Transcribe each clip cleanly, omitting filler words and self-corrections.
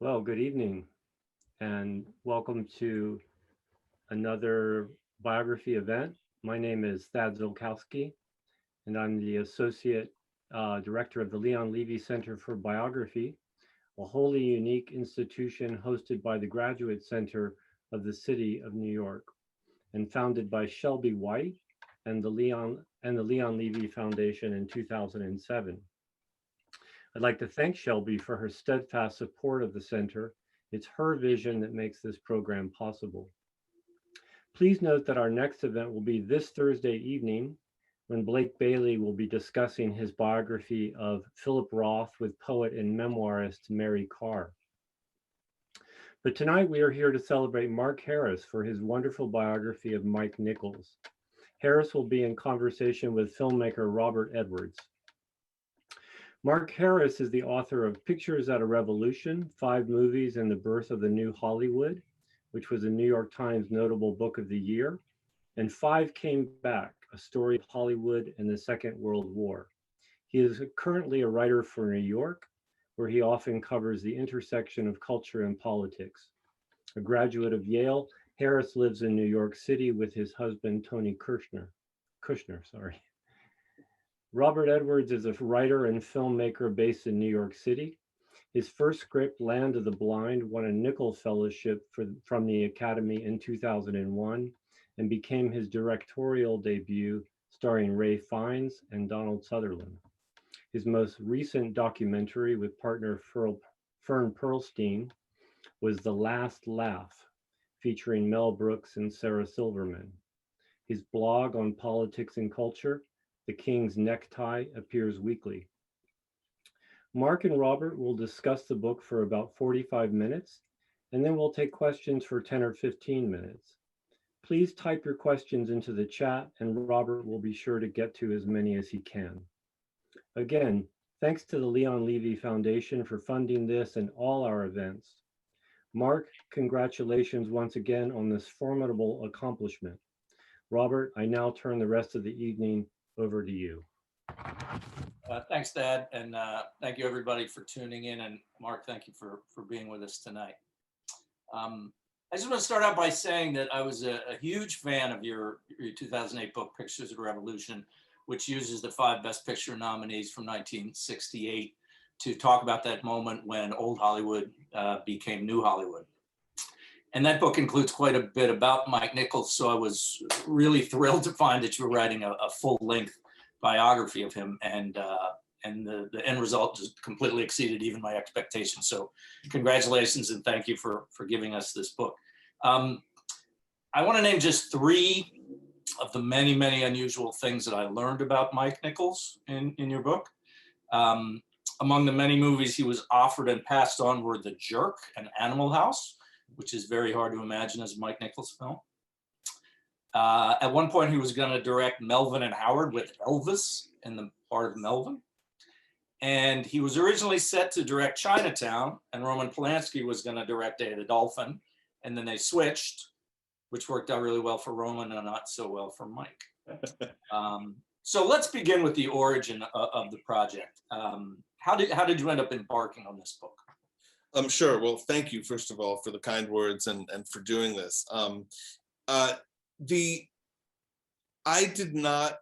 Well, good evening and welcome to another biography event. My name is Thad Zolkowski, and I'm the Associate Director of the Leon Levy Center for Biography, a wholly unique institution hosted by the Graduate Center of the City of New York and founded by Shelby White and the Leon Levy Foundation in 2007. I'd like to thank Shelby for her steadfast support of the center. It's her vision that makes this program possible. Please note that our next event will be this Thursday evening when Blake Bailey will be discussing his biography of Philip Roth with poet and memoirist Mary Karr. But tonight we are here to celebrate Mark Harris for his wonderful biography of Mike Nichols. Harris will be in conversation with filmmaker Robert Edwards. Mark Harris is the author of Pictures at a Revolution, 5 Movies and the Birth of the New Hollywood, which was a New York Times notable book of the year, and 5 Came Back, a story of Hollywood and the Second World War. He is currently a writer for New York, where he often covers the intersection of culture and politics. A graduate of Yale, Harris lives in New York City with his husband, Tony Kushner. Robert Edwards is a writer and filmmaker based in New York City. His first script, Land of the Blind, won a Nichols Fellowship from the Academy in 2001 and became his directorial debut, starring Ray Fiennes and Donald Sutherland. His most recent documentary with partner Fern Perlstein was The Last Laugh, featuring Mel Brooks and Sarah Silverman. His blog on politics and culture, The King's Necktie, appears weekly. Mark and Robert will discuss the book for about 45 minutes, and then we'll take questions for 10 or 15 minutes. Please type your questions into the chat, and Robert will be sure to get to as many as he can. Again, thanks to the Leon Levy Foundation for funding this and all our events. Mark, congratulations once again on this formidable accomplishment. Robert, I now turn the rest of the evening over to you. Thanks, Dad, and thank you everybody for tuning in. And Mark, thank you for being with us tonight. I just want to start out by saying that I was a huge fan of your 2008 book, Pictures of a Revolution, which uses the 5 Best Picture nominees from 1968 to talk about that moment when old Hollywood became new Hollywood. And that book includes quite a bit about Mike Nichols, so I was really thrilled to find that you were writing a full-length biography of him, and the end result just completely exceeded even my expectations. So congratulations and thank you for giving us this book. I want to name just 3 of the many, many unusual things that I learned about Mike Nichols in your book. Among the many movies he was offered and passed on were The Jerk and Animal House, which is very hard to imagine as a Mike Nichols film. At one point, he was going to direct Melvin and Howard with Elvis in the part of Melvin. And he was originally set to direct Chinatown, and Roman Polanski was going to direct Day of the Dolphin. And then they switched, which worked out really well for Roman and not so well for Mike. So let's begin with the origin of the project. How did you end up embarking on this book? Sure. Well, thank you, first of all, for the kind words and for doing this. I did not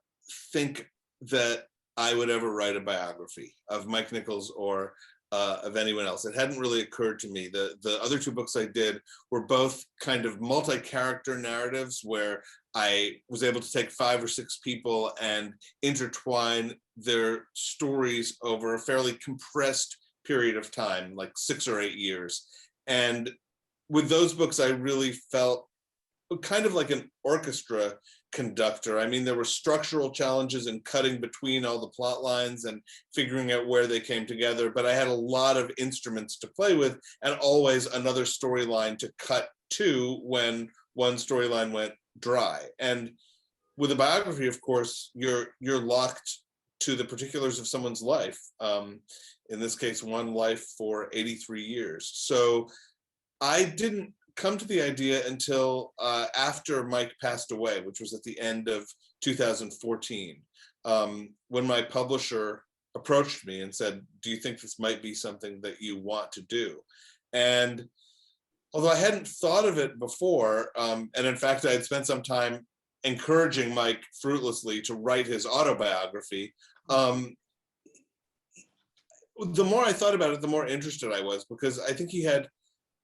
think that I would ever write a biography of Mike Nichols or of anyone else. It hadn't really occurred to me. The other 2 books I did were both kind of multi-character narratives where I was able to take 5 or 6 people and intertwine their stories over a fairly compressed period of time, like 6 or 8 years. And with those books, I really felt kind of like an orchestra conductor. I mean, there were structural challenges in cutting between all the plot lines and figuring out where they came together, but I had a lot of instruments to play with and always another storyline to cut to when one storyline went dry. And with a biography, of course, you're locked to the particulars of someone's life. In this case, one life for 83 years. So I didn't come to the idea until after Mike passed away, which was at the end of 2014, when my publisher approached me and said, do you think this might be something that you want to do? And although I hadn't thought of it before, and in fact, I had spent some time encouraging Mike fruitlessly to write his autobiography, the more I thought about it, the more interested I was, because I think he had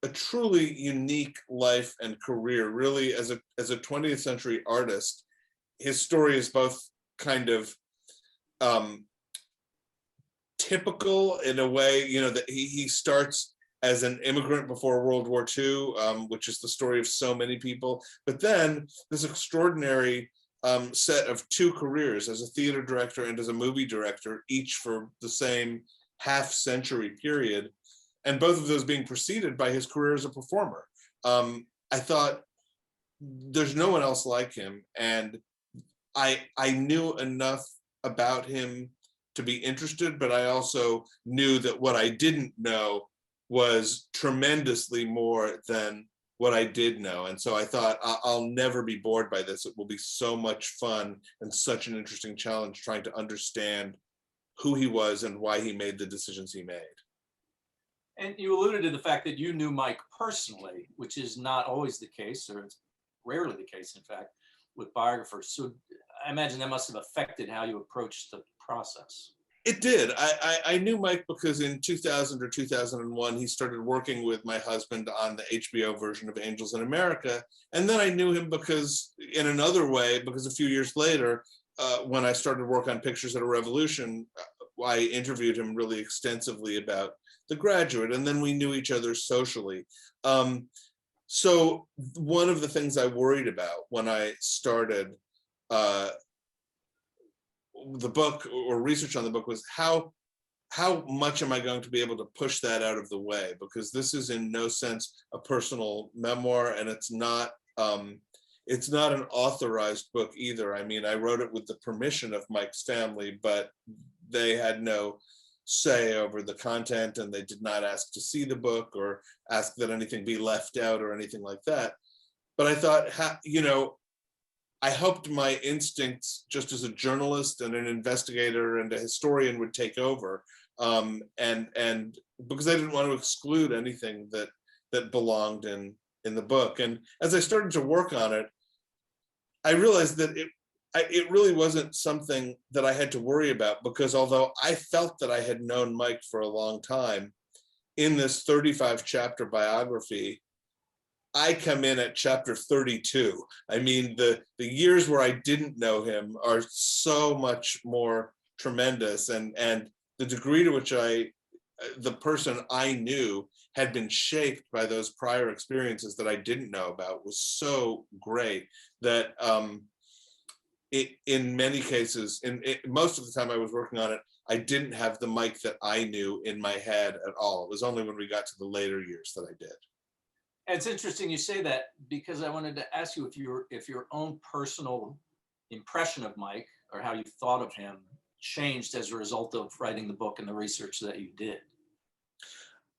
a truly unique life and career. Really, as a 20th century artist, his story is both kind of typical in a way, you know, that he starts as an immigrant before World War II, which is the story of so many people. But then this extraordinary set of two careers as a theater director and as a movie director, each for the same half-century period, and both of those being preceded by his career as a performer. I thought, there's no one else like him, and I knew enough about him to be interested, but I also knew that what I didn't know was tremendously more than what I did know. And so I thought, I'll never be bored by this. It will be so much fun and such an interesting challenge trying to understand who he was and why he made the decisions he made. And you alluded to the fact that you knew Mike personally, which is not always the case, or it's rarely the case, in fact, with biographers. So I imagine that must have affected how you approached the process. It did. I knew Mike because in 2000 or 2001, he started working with my husband on the HBO version of Angels in America. And then I knew him because, in another way, because a few years later, when I started work on Pictures at a Revolution, I interviewed him really extensively about The Graduate, and then we knew each other socially. So one of the things I worried about when I started the book or research on the book was how much am I going to be able to push that out of the way? Because this is in no sense a personal memoir, and it's not an authorized book either. I mean, I wrote it with the permission of Mike's family, but they had no say over the content, and they did not ask to see the book or ask that anything be left out or anything like that. But I thought, you know, I hoped my instincts just as a journalist and an investigator and a historian would take over, and because I didn't want to exclude anything that belonged in the book. And as I started to work on it, I realized that it really wasn't something that I had to worry about, because although I felt that I had known Mike for a long time, in this 35 chapter biography, I come in at chapter 32. I mean, the years where I didn't know him are so much more tremendous, and the degree to which the person I knew had been shaped by those prior experiences that I didn't know about was so great that in many cases, most of the time I was working on it, I didn't have the Mike that I knew in my head at all. It was only when we got to the later years that I did. It's interesting you say that, because I wanted to ask you if your own personal impression of Mike, or how you thought of him, changed as a result of writing the book and the research that you did.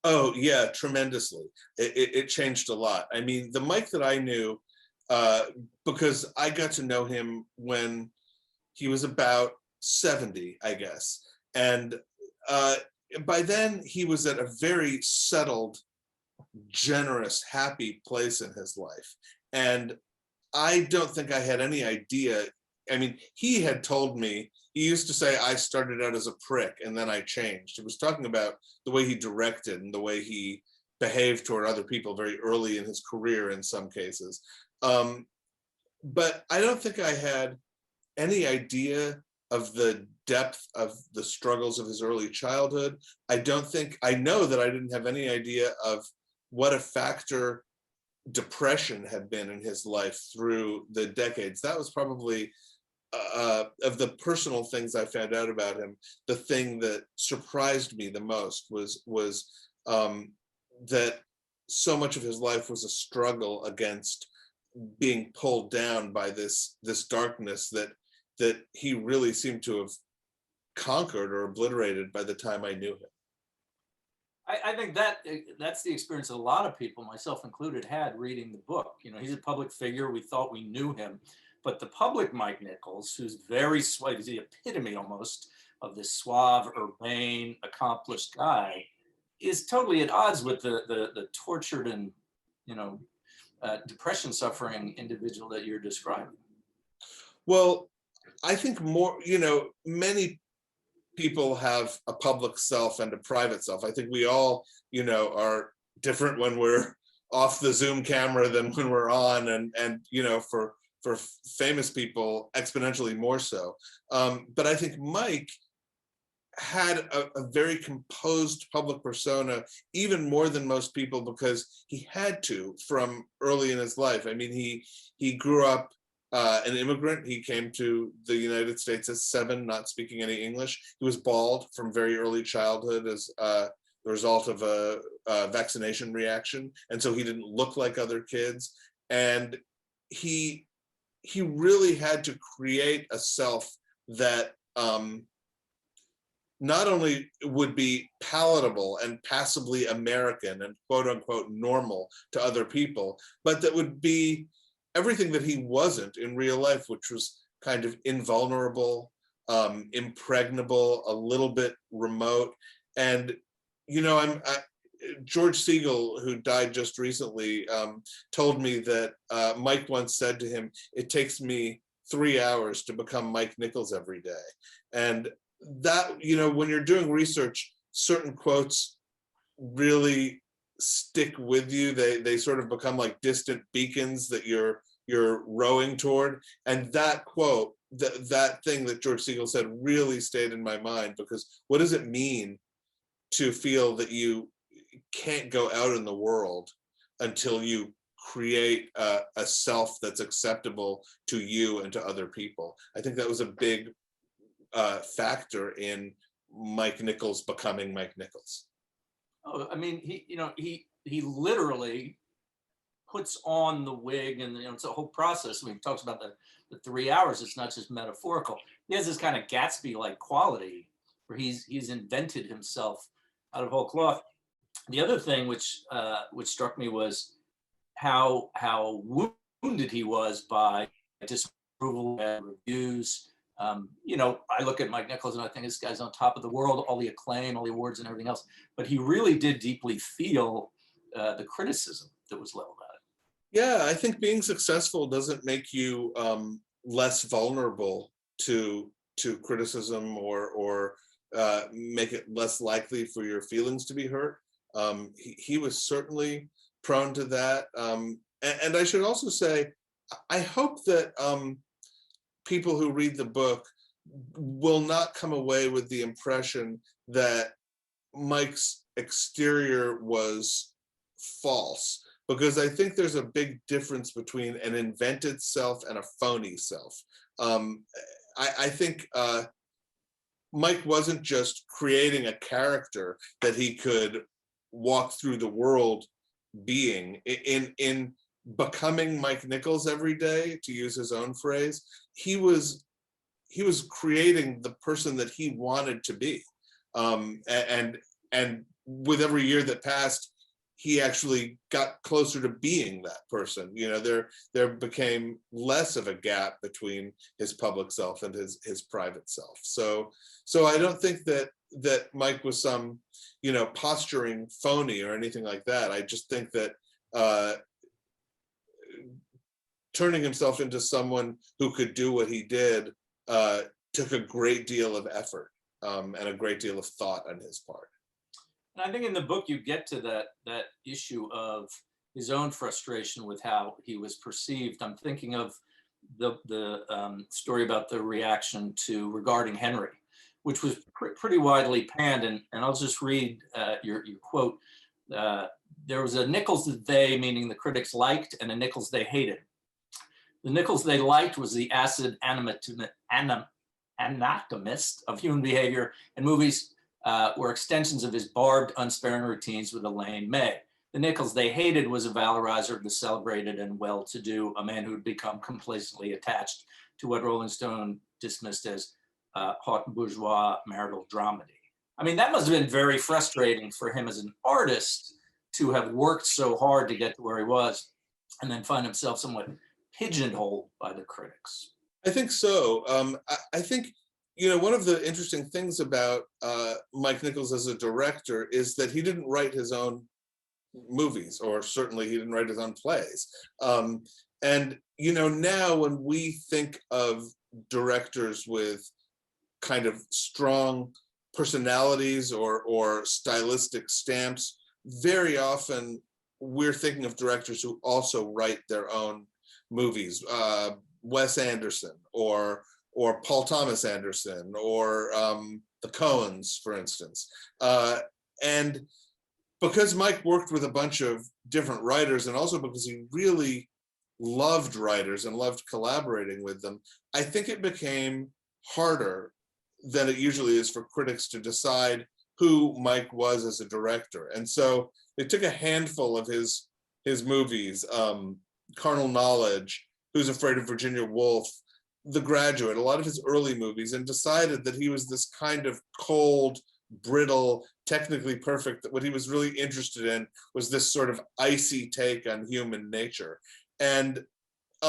Oh yeah, tremendously. It changed a lot. I mean, the Mike that I knew, because I got to know him when he was about 70, I guess. And by then he was at a very settled, generous, happy place in his life. And I don't think I had any idea. I mean, he had told me, he used to say, I started out as a prick and then I changed. He was talking about the way he directed and the way he behaved toward other people very early in his career in some cases. But I don't think I had any idea of the depth of the struggles of his early childhood. I know that I didn't have any idea of what a factor depression had been in his life through the decades. That was probably, of the personal things I found out about him, the thing that surprised me the most was that so much of his life was a struggle against being pulled down by this darkness that he really seemed to have conquered or obliterated by the time I knew him. I think that's the experience that a lot of people, myself included, had reading the book. You know, he's a public figure. We thought we knew him, but the public Mike Nichols, who's very suave, he's the epitome almost of this suave, urbane, accomplished guy, is totally at odds with the tortured and, you know, depression suffering individual that you're describing. Well, I think more, many people have a public self and a private self. I think we all, are different when we're off the Zoom camera than when we're on, and for famous people, exponentially more so. But I think Mike had a very composed public persona, even more than most people, because he had to from early in his life. I mean, he grew up an immigrant. He came to the United States at 7, not speaking any English. He was bald from very early childhood as the result of a vaccination reaction, and so he didn't look like other kids. And he really had to create a self that not only would be palatable and passably American and quote unquote normal to other people, but that would be everything that he wasn't in real life, which was kind of invulnerable, impregnable, a little bit remote. And, George Siegel, who died just recently, told me that Mike once said to him, "It takes me 3 hours to become Mike Nichols every day." And that, when you're doing research, certain quotes really stick with you. They sort of become like distant beacons that you're rowing toward. And that quote, that thing that George Siegel said really stayed in my mind, because what does it mean to feel that you can't go out in the world until you create a self that's acceptable to you and to other people? I think that was a big factor in Mike Nichols becoming Mike Nichols. Oh, I mean, he literally puts on the wig, and it's a whole process. I mean, he talks about the 3 hours. It's not just metaphorical. He has this kind of Gatsby-like quality where he's invented himself out of whole cloth. The other thing which struck me was how wounded he was by disapproval and reviews. I look at Mike Nichols and I think this guy's on top of the world, all the acclaim, all the awards and everything else. But he really did deeply feel the criticism that was leveled at it. Yeah, I think being successful doesn't make you less vulnerable to criticism or make it less likely for your feelings to be hurt. He was certainly prone to that. And I should also say, I hope that people who read the book will not come away with the impression that Mike's exterior was false, because I think there's a big difference between an invented self and a phony self. I think Mike wasn't just creating a character that he could walk through the world being. In becoming Mike Nichols every day, to use his own phrase, he was creating the person that he wanted to be. And with every year that passed, he actually got closer to being that person. There became less of a gap between his public self and his private self. So I don't think that Mike was some, posturing phony or anything like that. I just think that turning himself into someone who could do what he did took a great deal of effort and a great deal of thought on his part. And I think in the book you get to that issue of his own frustration with how he was perceived. I'm thinking of the story about the reaction to Regarding Henry, which was pretty widely panned. And I'll just read your quote. There was a Nichols that they, meaning the critics, liked, and a Nichols they hated. The Nichols they liked was the acid anatomist of human behavior, and movies were extensions of his barbed, unsparing routines with Elaine May. The Nichols they hated was a valorizer of the celebrated and well-to-do, a man who had become complacently attached to what Rolling Stone dismissed as haute bourgeois marital dramedy. I mean, that must have been very frustrating for him as an artist to have worked so hard to get to where he was and then find himself somewhat pigeonholed by the critics. I think so. I think, one of the interesting things about Mike Nichols as a director is that he didn't write his own movies, or certainly he didn't write his own plays. And now when we think of directors with kind of strong personalities or stylistic stamps, very often we're thinking of directors who also write their own movies. Wes Anderson or Paul Thomas Anderson or the Coens, for instance. And because Mike worked with a bunch of different writers, and also because he really loved writers and loved collaborating with them, I think it became harder than it usually is for critics to decide who Mike was as a director. And so they took a handful of his movies, Carnal Knowledge, Who's Afraid of Virginia Woolf, The Graduate, a lot of his early movies, and decided that he was this kind of cold, brittle, technically perfect, that what he was really interested in was this sort of icy take on human nature. And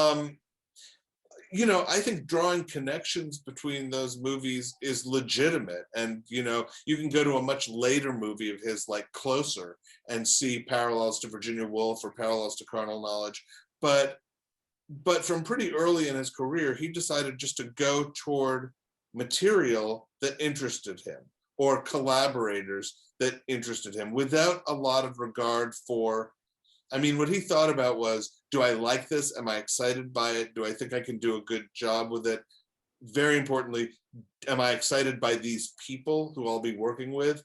I think drawing connections between those movies is legitimate. And you can go to a much later movie of his, like Closer, and see parallels to Virginia Woolf or parallels to Carnal Knowledge. But from pretty early in his career, he decided just to go toward material that interested him, or collaborators that interested him, without a lot of regard for, what he thought about was, do I like this? Am I excited by it? Do I think I can do a good job with it? Very importantly, am I excited by these people who I'll be working with?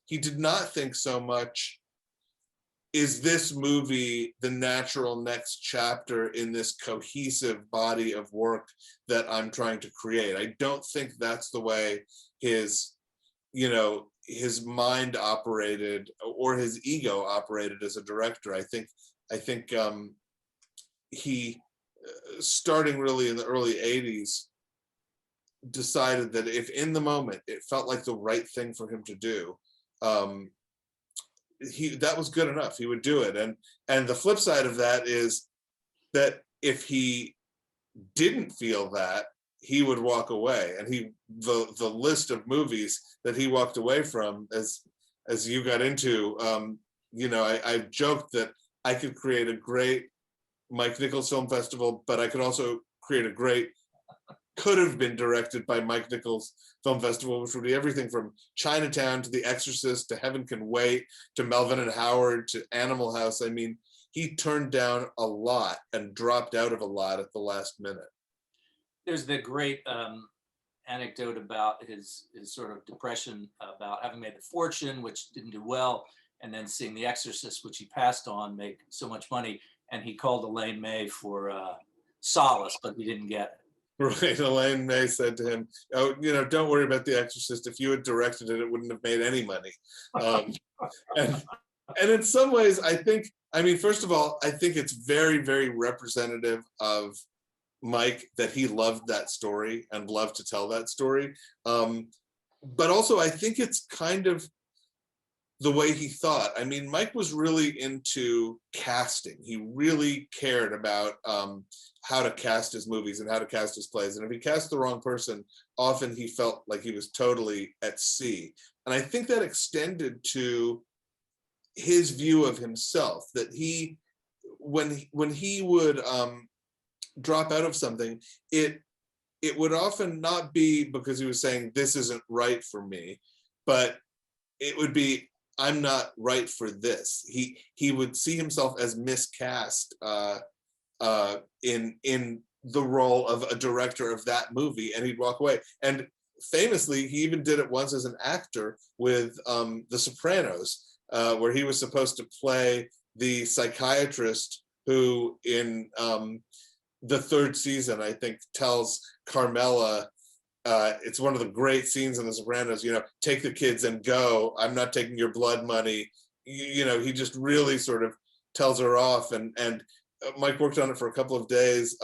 He did not think so much, is this movie the natural next chapter in this cohesive body of work that I'm trying to create? I don't think that's the way his mind operated, or his ego operated as a director. I think he, starting really in the early 80s, decided that if in the moment it felt like the right thing for him to do, that was good enough. He would do it. And the flip side of that is that if he didn't feel that, he would walk away. And the list of movies that he walked away from, as you got into, I've joked that I could create a great Mike Nichols Film Festival, but I could also create a great, could have been directed by Mike Nichols Film Festival, which would be everything from Chinatown to The Exorcist to Heaven Can Wait to Melvin and Howard to Animal House. He turned down a lot and dropped out of a lot at the last minute. There's the great anecdote about his sort of depression about having made The Fortune, which didn't do well, and then seeing The Exorcist, which he passed on, make so much money, and he called Elaine May for solace, but he didn't get it. Right, Elaine May said to him, "Oh, don't worry about The Exorcist. If you had directed it, it wouldn't have made any money." And in some ways, I think, first of all, I think it's very, very representative of Mike that he loved that story and loved to tell that story. But also, I think it's kind of the way he thought. Mike was really into casting. He really cared about how to cast his movies and how to cast his plays. And if he cast the wrong person, often he felt like he was totally at sea. And I think that extended to his view of himself, that when he would drop out of something, it would often not be because he was saying, this isn't right for me, but it would be, I'm not right for this. He would see himself as miscast in the role of a director of that movie, and he'd walk away. And famously, he even did it once as an actor with The Sopranos, where he was supposed to play the psychiatrist who in the third season, I think, tells Carmela, it's one of the great scenes in The Sopranos, take the kids and go. I'm not taking your blood money. He just really sort of tells her off. And Mike worked on it for a couple of days,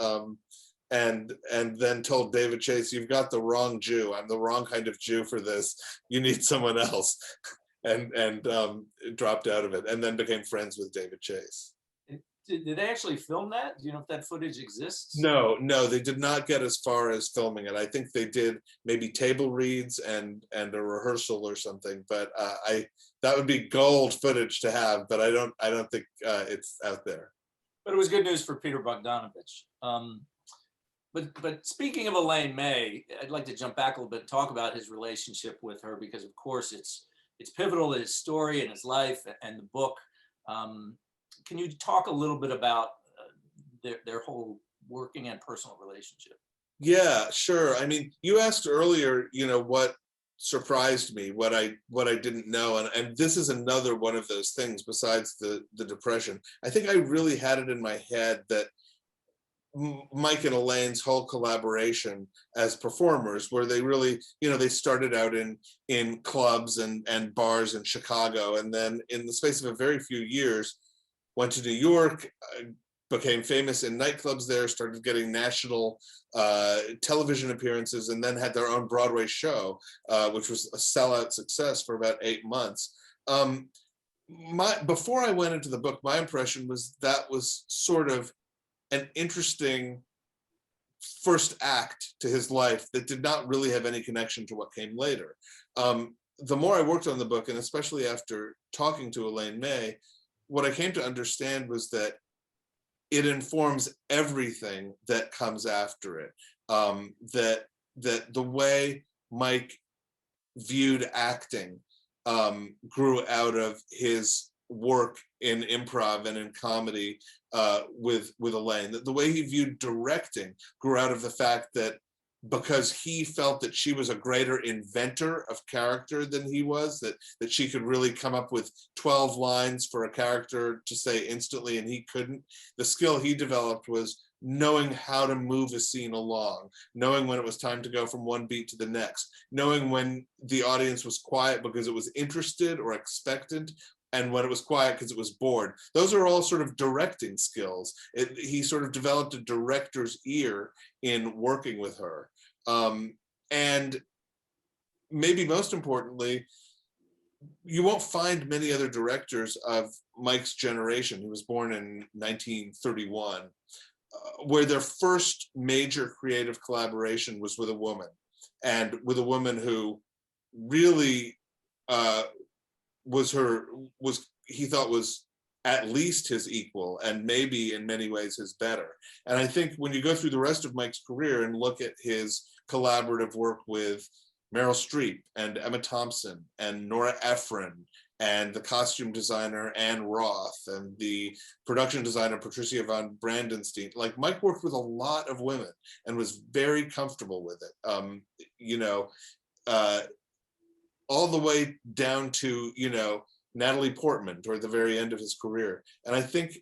and then told David Chase, "You've got the wrong Jew. I'm the wrong kind of Jew for this. You need someone else." And dropped out of it, and then became friends with David Chase. Did they actually film that? Do you know if that footage exists? No, they did not get as far as filming it. I think they did maybe table reads and a rehearsal or something. But that would be gold footage to have. But I don't think it's out there. But it was good news for Peter Bogdanovich. But speaking of Elaine May, I'd like to jump back a little bit and talk about his relationship with her, because of course it's pivotal to his story and his life and the book. Can you talk a little bit about their whole working and personal relationship? Yeah, sure. I mean, you asked earlier, what surprised me, what I didn't know, and this is another one of those things besides the depression. I think I really had it in my head that Mike and Elaine's whole collaboration as performers, where they really, they started out in clubs and bars in Chicago, and then in the space of a very few years, went to New York, became famous in nightclubs there, started getting national television appearances, and then had their own Broadway show, which was a sellout success for about 8 months. Before I went into the book, my impression was that was sort of an interesting first act to his life that did not really have any connection to what came later. The more I worked on the book, and especially after talking to Elaine May, what I came to understand was that it informs everything that comes after it. That the way Mike viewed acting grew out of his work in improv and in comedy with Elaine. The way he viewed directing grew out of the fact that because he felt that she was a greater inventor of character than he was, that she could really come up with 12 lines for a character to say instantly and he couldn't. The skill he developed was knowing how to move a scene along, knowing when it was time to go from one beat to the next, knowing when the audience was quiet because it was interested or expectant, and when it was quiet because it was bored. Those are all sort of directing skills. He sort of developed a director's ear in working with her. And maybe most importantly, you won't find many other directors of Mike's generation. He was born in 1931, where their first major creative collaboration was with a woman, and with a woman who really he thought was at least his equal, and maybe in many ways his better. And I think when you go through the rest of Mike's career and look at his collaborative work with Meryl Streep and Emma Thompson and Nora Ephron and the costume designer Ann Roth and the production designer Patricia von Brandenstein, like Mike worked with a lot of women and was very comfortable with it. All the way down to, Natalie Portman toward the very end of his career. And I think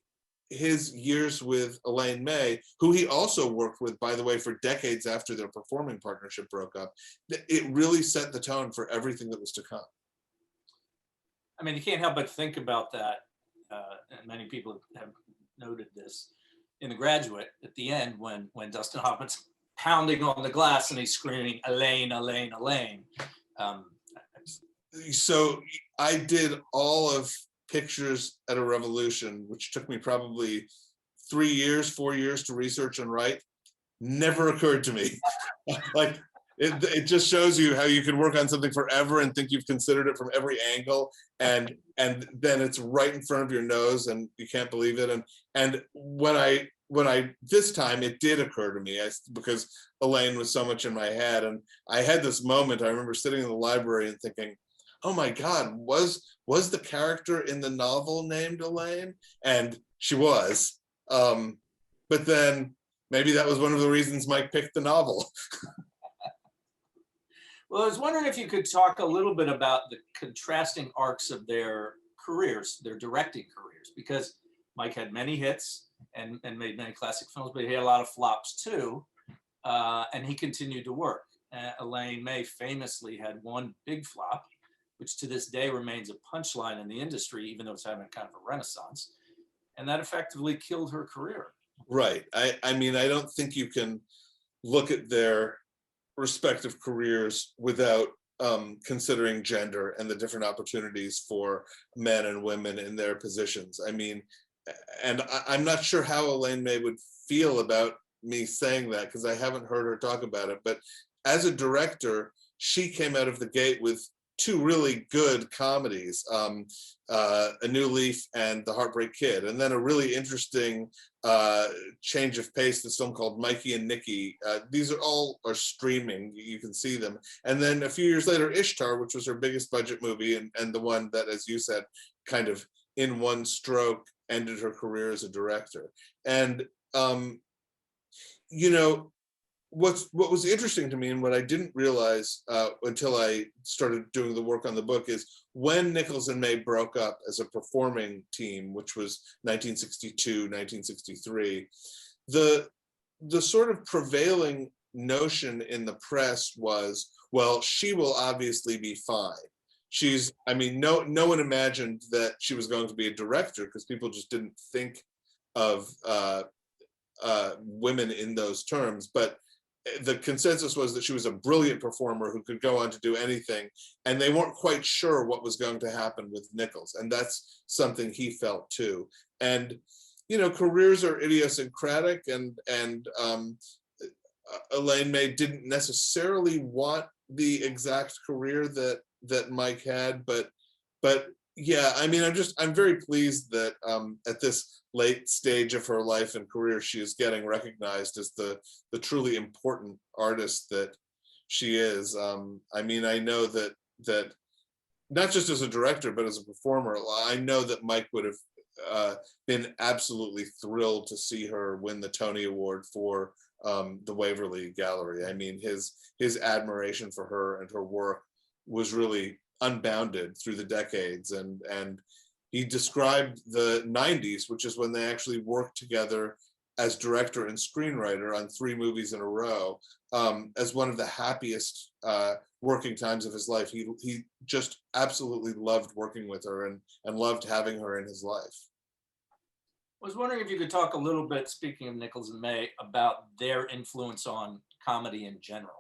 his years with Elaine May, who he also worked with, by the way, for decades after their performing partnership broke up, it really set the tone for everything that was to come. I mean, you can't help but think about that, and many people have noted this in The Graduate at the end when Dustin Hoffman's pounding on the glass and he's screaming, Elaine, Elaine, Elaine. So I did all of Pictures at a Revolution, which took me probably 4 years to research and write. Never occurred to me. Like it just shows you how you can work on something forever and think you've considered it from every angle, and then it's right in front of your nose and you can't believe it. And when I this time it did occur to me, because Elaine was so much in my head, and I had this moment. I remember sitting in the library and thinking, oh my God, was the character in the novel named Elaine? And she was. But then maybe that was one of the reasons Mike picked the novel. Well, I was wondering if you could talk a little bit about the contrasting arcs of their careers, their directing careers, because Mike had many hits and made many classic films, but he had a lot of flops too. And he continued to work. Elaine May famously had one big flop, which to this day remains a punchline in the industry, even though it's having kind of a renaissance. And that effectively killed her career. Right. I mean, I don't think you can look at their respective careers without considering gender and the different opportunities for men and women in their positions. I mean, I'm not sure how Elaine May would feel about me saying that, because I haven't heard her talk about it. But as a director, she came out of the gate with two really good comedies, A New Leaf and The Heartbreak Kid, and then a really interesting change of pace, this film called Mikey and Nicky. These are all streaming, you can see them. And then a few years later, Ishtar, which was her biggest budget movie, and the one that, as you said, kind of in one stroke ended her career as a director. And you know, what was interesting to me, and what I didn't realize until I started doing the work on the book, is when Nichols and May broke up as a performing team, which was 1962, 1963, the sort of prevailing notion in the press was, well, she will obviously be fine. I mean, no one imagined that she was going to be a director, because people just didn't think of women in those terms. But the consensus was that she was a brilliant performer who could go on to do anything, and they weren't quite sure what was going to happen with Nichols, and that's something he felt too. And careers are idiosyncratic, and Elaine May didn't necessarily want the exact career that Mike had, but yeah, I mean, I'm very pleased that at this late stage of her life and career, she is getting recognized as the truly important artist that she is. I mean, I know that not just as a director, but as a performer, I know that Mike would have been absolutely thrilled to see her win the Tony Award for the Waverly Gallery. I mean, his admiration for her and her work was really unbounded through the decades, and he described the 90s, which is when they actually worked together as director and screenwriter on 3 movies in a row, as one of the happiest working times of his life. He just absolutely loved working with her and loved having her in his life. I was wondering if you could talk a little bit, speaking of Nichols and May, about their influence on comedy in general.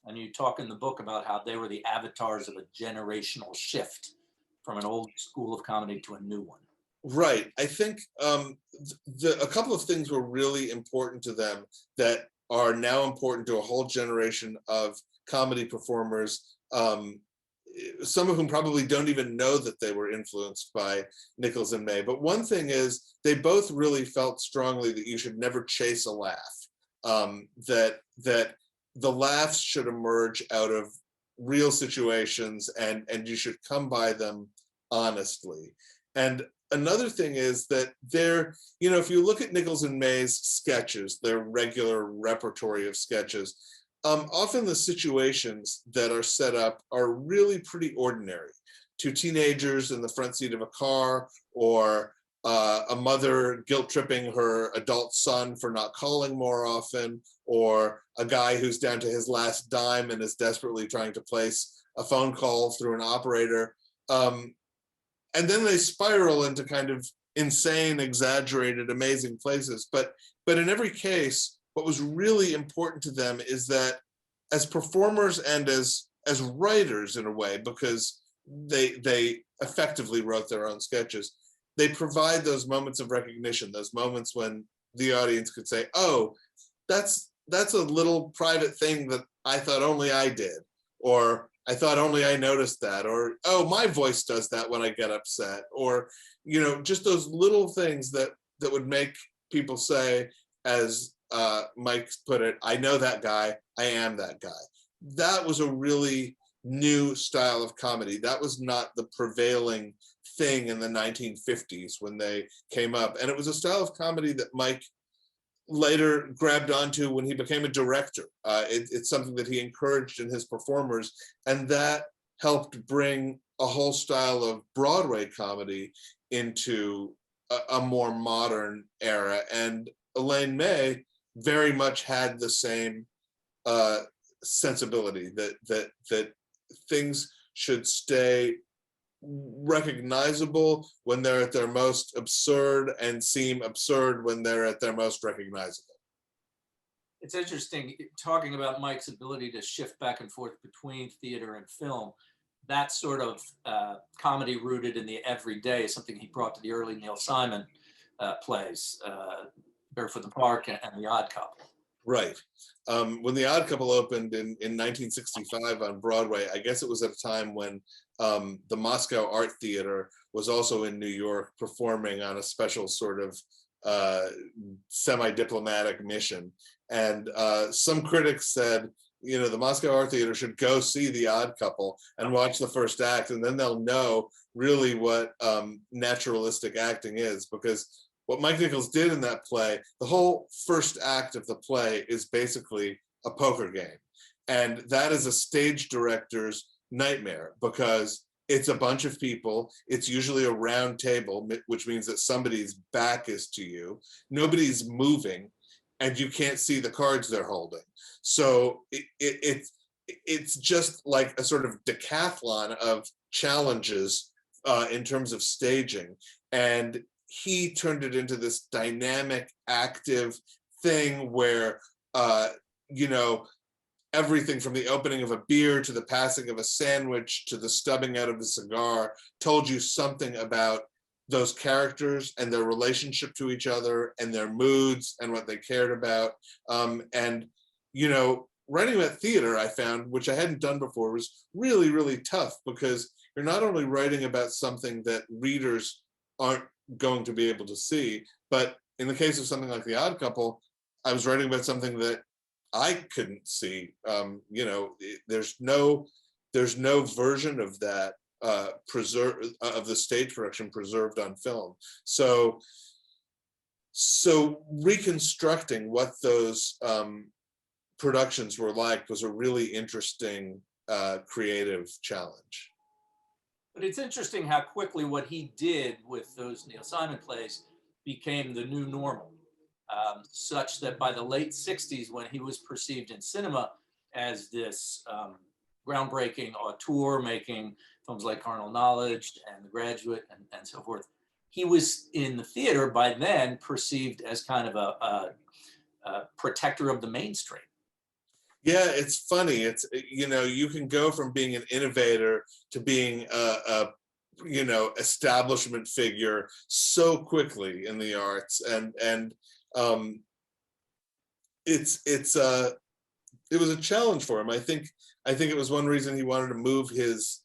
And you talk in the book about how they were the avatars of a generational shift from an old school of comedy to a new one. Right. I think a couple of things were really important to them that are now important to a whole generation of comedy performers, some of whom probably don't even know that they were influenced by Nichols and May. But one thing is, they both really felt strongly that you should never chase a laugh, that the laughs should emerge out of real situations, and you should come by them honestly. And another thing is that if you look at Nichols and May's sketches, their regular repertory of sketches, often the situations that are set up are really pretty ordinary. 2 teenagers in the front seat of a car, or a mother guilt-tripping her adult son for not calling more often, or a guy who's down to his last dime and is desperately trying to place a phone call through an operator. And then they spiral into kind of insane, exaggerated, amazing places. But in every case, what was really important to them is that as performers and as writers, in a way, because they effectively wrote their own sketches, they provide those moments of recognition, those moments when the audience could say, oh, that's a little private thing that I thought only I did, or I thought only I noticed that, or, oh, my voice does that when I get upset, or, just those little things that would make people say, as Mike put it, I know that guy, I am that guy. That was a really new style of comedy. That was not the prevailing thing in the 1950s when they came up. And it was a style of comedy that Mike later grabbed onto when he became a director. It's something that he encouraged in his performers, and that helped bring a whole style of Broadway comedy into a more modern era. And Elaine May very much had the same sensibility that things should stay recognizable when they're at their most absurd, and seem absurd when they're at their most recognizable. It's interesting talking about Mike's ability to shift back and forth between theater and film. That sort of comedy rooted in the everyday is something he brought to the early Neil Simon plays, Barefoot in the Park and The Odd Couple. Right. When The Odd Couple opened in 1965 on Broadway, I guess it was at a time when the Moscow Art Theater was also in New York performing on a special sort of semi-diplomatic mission. And some critics said, you know, the Moscow Art Theater should go see The Odd Couple and watch the first act, and then they'll know really what naturalistic acting is, because what Mike Nichols did in that play, the whole first act of the play is basically a poker game. And that is a stage director's nightmare, because it's a bunch of people. It's usually a round table, which means that somebody's back is to you. Nobody's moving, and you can't see the cards they're holding. So it's just like a sort of decathlon of challenges in terms of staging. And he turned it into this dynamic, active thing where, you know, everything from the opening of a beer to the passing of a sandwich to the stubbing out of a cigar told you something about those characters and their relationship to each other and their moods and what they cared about. And, you know, writing about theater, I found, which I hadn't done before, was really, really tough, because you're not only writing about something that readers aren't going to be able to see, but in the case of something like The Odd Couple, I was writing about something that I couldn't see. You know, there's no version of that of the stage production preserved on film. So reconstructing what those productions were like was a really interesting creative challenge. But it's interesting how quickly what he did with those Neil Simon plays became the new normal, such that by the late 60s, when he was perceived in cinema as this groundbreaking auteur, making films like Carnal Knowledge and The Graduate and so forth, he was in the theater by then perceived as kind of a protector of the mainstream. Yeah, it's funny. It's, you know, you can go from being an innovator to being a you know, establishment figure so quickly in the arts, and it was a challenge for him. I think it was one reason he wanted to move his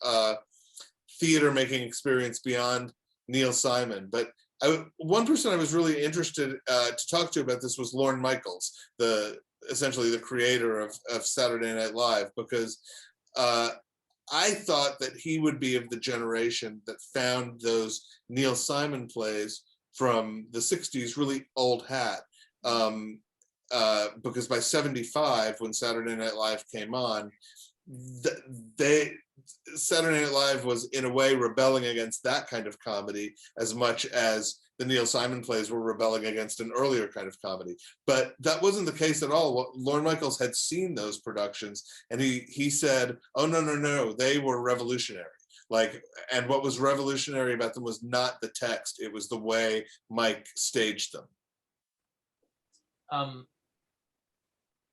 theater making experience beyond Neil Simon. But one person I was really interested to talk to about this was Lorne Michaels, essentially the creator of Saturday Night Live, because I thought that he would be of the generation that found those Neil Simon plays from the 60s really old hat. Because by 75, when Saturday Night Live came on, Saturday Night Live was in a way rebelling against that kind of comedy as much as the Neil Simon plays were rebelling against an earlier kind of comedy. But that wasn't the case at all. Lorne Michaels had seen those productions, and he said, oh, no, they were revolutionary. Like, and what was revolutionary about them was not the text, it was the way Mike staged them.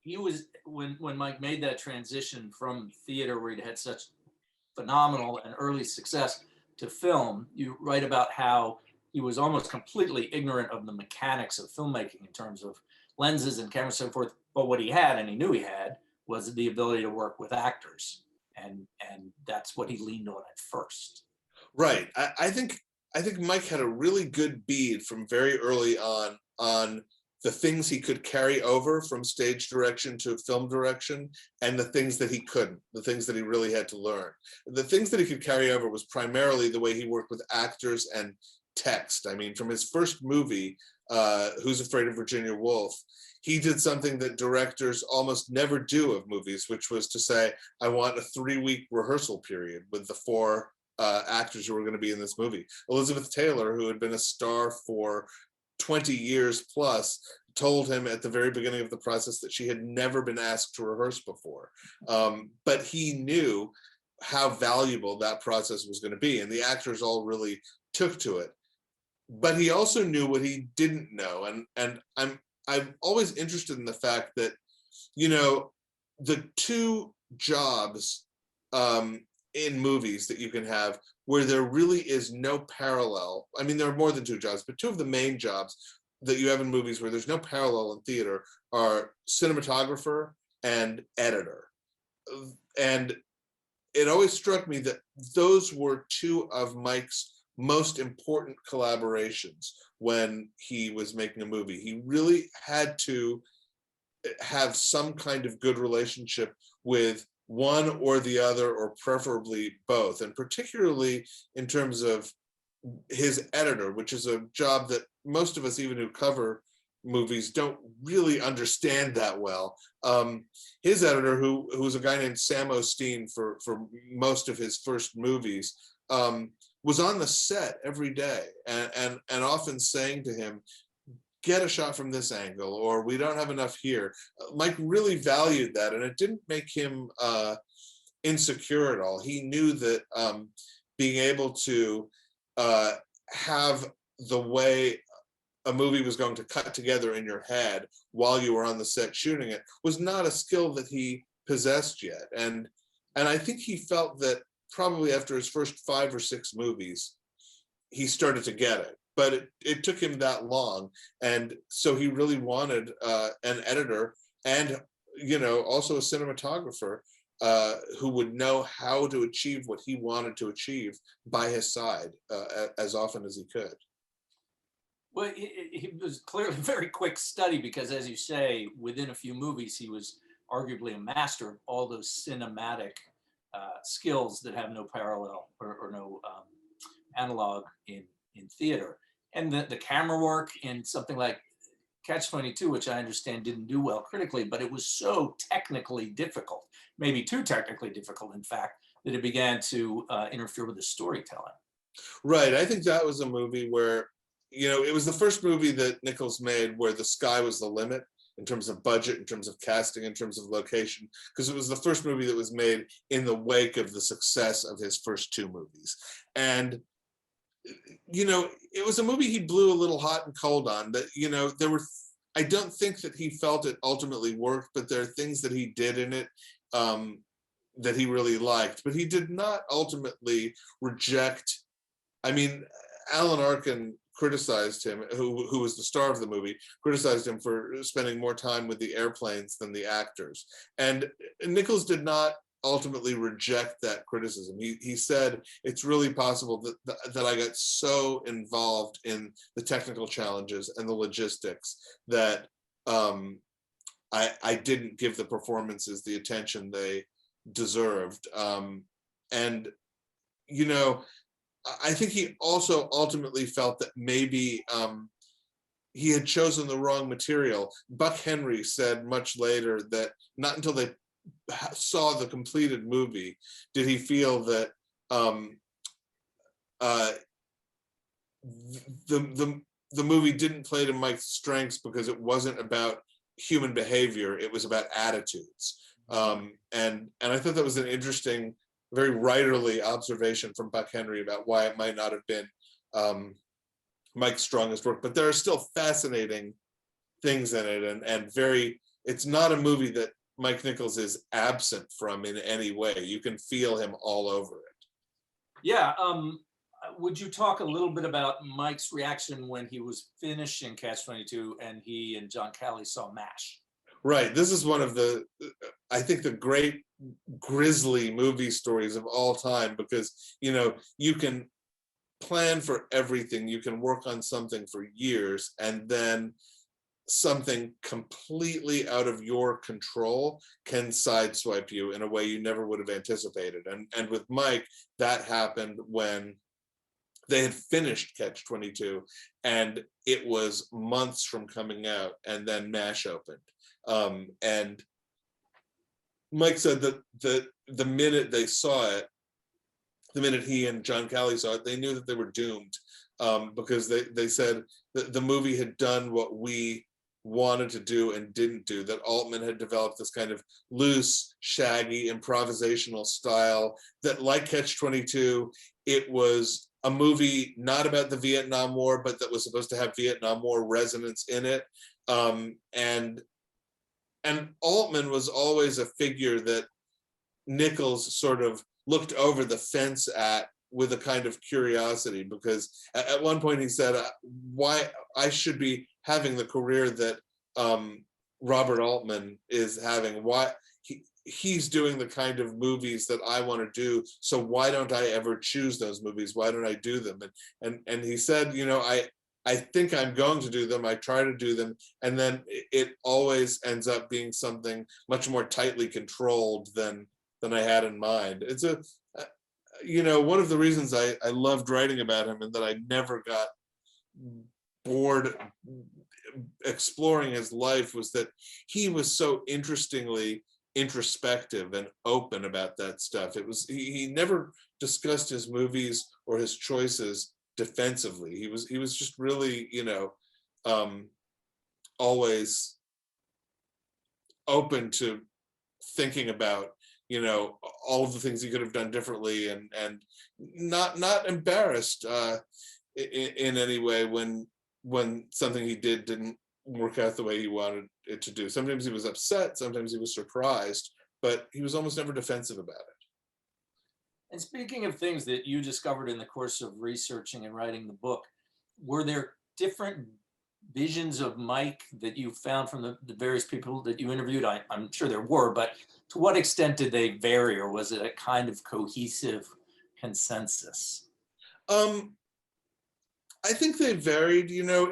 He was, when Mike made that transition from theater, where he'd had such phenomenal and early success, to film, you write about how he was almost completely ignorant of the mechanics of filmmaking in terms of lenses and cameras and so forth. But what he had, and he knew he had, was the ability to work with actors. And that's what he leaned on at first. Right. I think Mike had a really good bead from very early on the things he could carry over from stage direction to film direction, and the things that he couldn't, the things that he really had to learn. The things that he could carry over was primarily the way he worked with actors and text. I mean, from his first movie, Who's Afraid of Virginia Woolf, he did something that directors almost never do of movies, which was to say, I want a 3-week rehearsal period with the 4 actors who were going to be in this movie. Elizabeth Taylor, who had been a star for 20 years plus, told him at the very beginning of the process that she had never been asked to rehearse before. But he knew how valuable that process was going to be, and the actors all really took to it. But he also knew what he didn't know, and I'm always interested in the fact that, you know, the 2 jobs in movies that you can have where there really is no parallel. I mean, there are more than two jobs, but two of the main jobs that you have in movies where there's no parallel in theater are cinematographer and editor. And it always struck me that those were two of Mike's most important collaborations when he was making a movie. He really had to have some kind of good relationship with one or the other, or preferably both, and particularly in terms of his editor, which is a job that most of us, even who cover movies, don't really understand that well. His editor, who was a guy named Sam Osteen for most of his first movies, was on the set every day and often saying to him, get a shot from this angle, or we don't have enough here. Mike really valued that, and it didn't make him insecure at all. He knew that being able to have the way a movie was going to cut together in your head while you were on the set shooting it was not a skill that he possessed yet. And I think he felt that probably after his first 5 or 6 movies, he started to get it. But it took him that long. And so he really wanted an editor and, also a cinematographer who would know how to achieve what he wanted to achieve by his side as often as he could. Well, he was clearly a very quick study because, as you say, within a few movies, he was arguably a master of all those cinematic skills that have no parallel or no analog in theater. And the camera work in something like Catch-22, which I understand didn't do well critically, but it was so technically difficult, maybe too technically difficult, in fact, that it began to interfere with the storytelling. Right. I think that was a movie where, it was the first movie that Nichols made where the sky was the limit in terms of budget, in terms of casting, in terms of location, because it was the first movie that was made in the wake of the success of his first 2 movies. And it was a movie he blew a little hot and cold on. That, I don't think that he felt it ultimately worked, but there are things that he did in it that he really liked. But he did not ultimately reject. I mean, Alan Arkin criticized him, who was the star of the movie, criticized him for spending more time with the airplanes than the actors. And Nichols did not ultimately reject that criticism. He said, it's really possible that I got so involved in the technical challenges and the logistics that I didn't give the performances the attention they deserved. And, I think he also ultimately felt that maybe he had chosen the wrong material. Buck Henry said much later that not until they saw the completed movie did he feel that the movie didn't play to Mike's strengths because it wasn't about human behavior, it was about attitudes. And I thought that was an interesting, very writerly observation from Buck Henry about why it might not have been Mike's strongest work. But there are still fascinating things in it, and it's not a movie that Mike Nichols is absent from in any way. You can feel him all over it. Yeah. Would you talk a little bit about Mike's reaction when he was finishing Catch-22 and he and John Calley saw MASH? Right. This is one of I think, the great grisly movie stories of all time, because, you can plan for everything. You can work on something for years, and then something completely out of your control can sideswipe you in a way you never would have anticipated. And with Mike, that happened when they had finished Catch-22 and it was months from coming out, and then MASH opened. And Mike said that the minute they saw it, the minute he and John Calley saw it, they knew that they were doomed, because they said that the movie had done what we wanted to do and didn't do, that Altman had developed this kind of loose, shaggy, improvisational style that, like Catch-22, it was a movie not about the Vietnam War, but that was supposed to have Vietnam War resonance in it. And Altman was always a figure that Nichols sort of looked over the fence at with a kind of curiosity, because at one point he said, why I should be having the career that Robert Altman is having. Why he's doing the kind of movies that I want to do. So why don't I ever choose those movies? Why don't I do them? And he said, you know, I think I'm going to do them. I try to do them. And then it always ends up being something much more tightly controlled than I had in mind. It's a, you know, one of the reasons I loved writing about him and that I never got bored exploring his life was that he was so interestingly introspective and open about that stuff. It was he never discussed his movies or his choices defensively. He was just really, you know, always open to thinking about, you know, all of the things he could have done differently, and not embarrassed in any way when something he didn't work out the way he wanted it to do. Sometimes he was upset, sometimes he was surprised, but he was almost never defensive about it. And speaking of things that you discovered in the course of researching and writing the book, were there different visions of Mike that you found from the various people that you interviewed? I'm sure there were, but to what extent did they vary, or was it a kind of cohesive consensus? I think they varied. You know,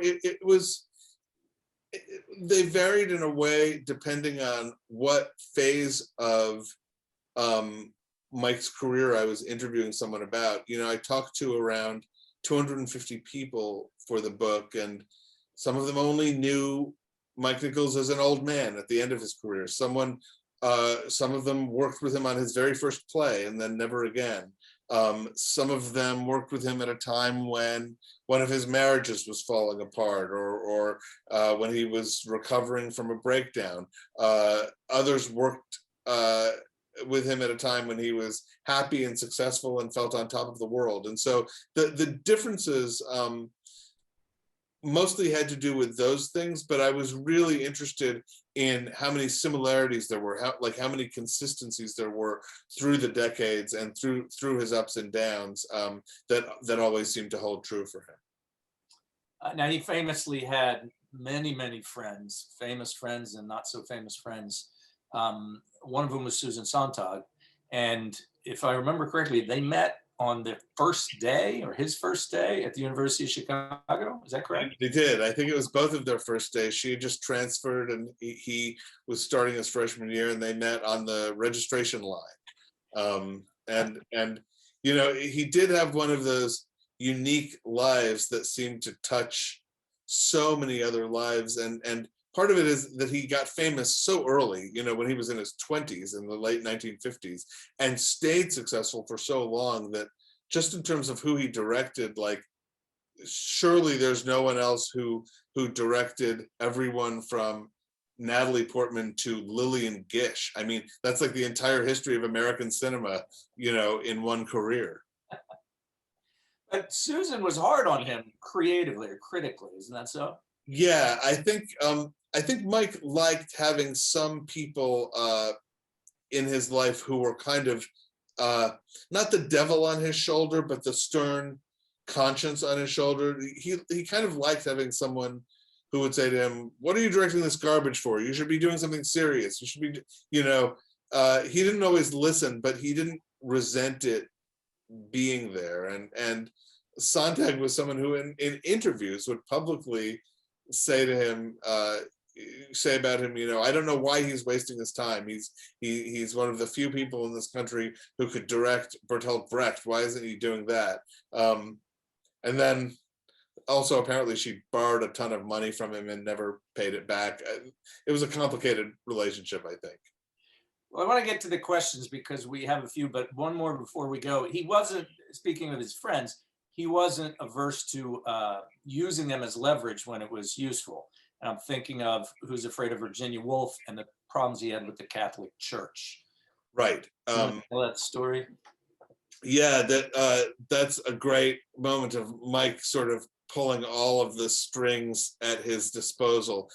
they varied in a way depending on what phase of Mike's career I was interviewing someone about. You know, I talked to around 250 people for the book, and some of them only knew Mike Nichols as an old man at the end of his career. Some of them worked with him on his very first play and then never again. Some of them worked with him at a time when one of his marriages was falling apart, or when he was recovering from a breakdown. Others worked with him at a time when he was happy and successful and felt on top of the world. And so the differences mostly had to do with those things, but I was really interested in how many similarities there were, how many consistencies there were through the decades and through his ups and downs, that always seemed to hold true for him. Now, he famously had many friends, famous friends and not so famous friends. One of whom was Susan Sontag. And if I remember correctly, they met on the first day, or his first day, at the University of Chicago. Is that correct? They did. I think it was both of their first days. She had just transferred and he was starting his freshman year, and they met on the registration line. And you know, he did have one of those unique lives that seemed to touch so many other lives. And part of it is that he got famous so early, you know, when he was in his 20s in the late 1950s, and stayed successful for so long that just in terms of who he directed, like, surely there's no one else who directed everyone from Natalie Portman to Lillian Gish. I mean, that's like the entire history of American cinema, you know, in one career. But Susan was hard on him creatively or critically, isn't that so? Yeah, I think Mike liked having some people in his life who were kind of not the devil on his shoulder, but the stern conscience on his shoulder. He kind of liked having someone who would say to him, "What are you directing this garbage for? You should be doing something serious. You should be," you know. He didn't always listen, but he didn't resent it being there. And Sontag was someone who, in interviews, would publicly say to him, say about him, you know, "I don't know why he's wasting his time. He's one of the few people in this country who could direct Bertolt Brecht. Why isn't he doing that?" And then also apparently she borrowed a ton of money from him and never paid it back. It was a complicated relationship, I think. Well, I want to get to the questions because we have a few, but one more before we go. He wasn't, speaking of his friends, he wasn't averse to using them as leverage when it was useful. And I'm thinking of Who's Afraid of Virginia Woolf and the problems he had with the Catholic Church. Right. Tell that story. Yeah, that's a great moment of Mike sort of pulling all of the strings at his disposal.